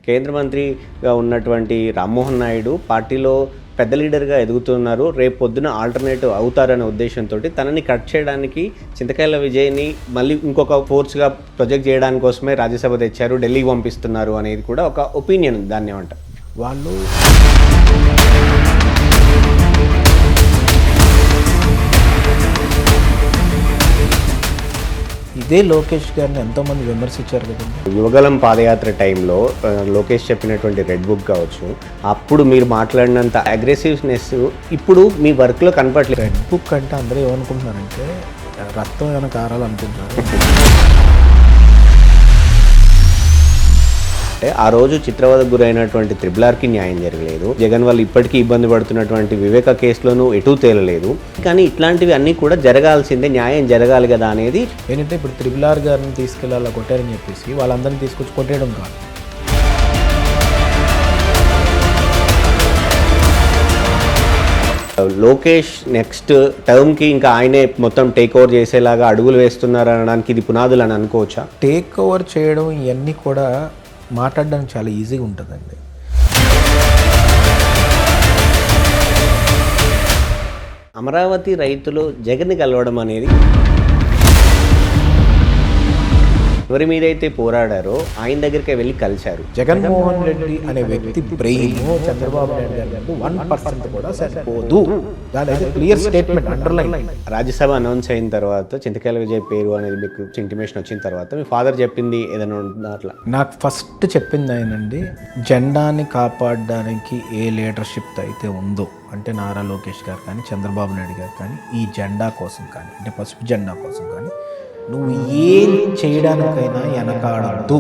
కేంద్ర మంత్రిగా ఉన్నటువంటి రామ్మోహన్ నాయుడు పార్టీలో పెద్ద లీడర్గా ఎదుగుతున్నారు, రేపు పొద్దున ఆల్టర్నేటివ్ అవుతారనే ఉద్దేశంతో తనని కట్ చేయడానికి చింతకాయల విజయ్ని మళ్ళీ ఇంకొక ఫోర్స్గా ప్రొజెక్ట్ చేయడానికి కోసమే రాజ్యసభ తెచ్చారు, ఢిల్లీకి పంపిస్తున్నారు అనేది కూడా ఒక ఒపీనియన్. దాన్ని ఏమంటారు? వాళ్ళు ఇదే లోకేష్ గారిని ఎంతోమంది విమర్శించారు కదండి. యువగలం పాదయాత్ర టైంలో లోకేష్ చెప్పినటువంటి రెడ్ బుక్ కావచ్చు, అప్పుడు మీరు మాట్లాడినంత అగ్రెసివ్నెస్ ఇప్పుడు మీ వర్క్లో కనపడలేదు. రెడ్ బుక్ అంటే అందరూ ఏమనుకుంటున్నారంటే రక్తం ఏమైనా కారాలు అనుకుంటున్నారు. ఆ రోజు చిత్రవదకు గురైనటువంటి త్రిబుల్-ఆర్కి న్యాయం జరగలేదు. జగన్ వాళ్ళు ఇప్పటికీ ఇబ్బంది పడుతున్నటువంటి వివేక కేసులోనూ ఎటూ తేలలేదు. కానీ ఇట్లాంటివి అన్నీ కూడా జరగాల్సిందే, న్యాయం జరగాలి కదా అనేది. ఏంటంటే ఇప్పుడు త్రిబుల్-ఆర్ గారిని తీసుకెళ్ళి అలా కొట్టారని చెప్పేసి వాళ్ళందరినీ తీసుకొచ్చి కొట్టేయడం కాదు. లోకేష్ నెక్స్ట్ టర్మ్కి ఇంకా ఆయనే మొత్తం టేక్ ఓవర్ చేసేలాగా అడుగులు వేస్తున్నారు అనడానికి ఇది పునాదులు అని అనుకోవచ్చా? టేక్ ఓవర్ చేయడం ఇవన్నీ కూడా మాట్లాడడానికి చాలా ఈజీగా ఉంటుందండి. అమరావతి రైతులు జగన్ని కలవడం అనేది, ఎవరి మీదైతే పోరాడారో ఆయన దగ్గరికి వెళ్ళి కలిశారు. జగన్మోహన్ రెడ్డి అనే వ్యక్తి బ్రెయిన్ చంద్రబాబు నాయుడు గారికి 1% కూడా సరిపోదు. దాని clear statement, underline. Rajya Sabha announce అయిన తర్వాత చింతకాయల విజయ్ పేరు అనేది మీకు ఇంటిమేషన్ వచ్చిన తర్వాత మీ ఫాదర్ చెప్పింది ఏదైనా ఉంటుందా? అట్లా నాకు ఫస్ట్ చెప్పింది ఆయనండి, జెండాని కాపాడడానికి ఏ లీడర్షిప్ అయితే ఉందో, అంటే నారా లోకేష్ గారు కానీ చంద్రబాబు నాయుడు గారు కానీ, ఈ జెండా కోసం కానీ, అంటే పసుపు జెండా కోసం కానీ నువ్వు ఏం చేయడానికైనా వెనకాడద్దు.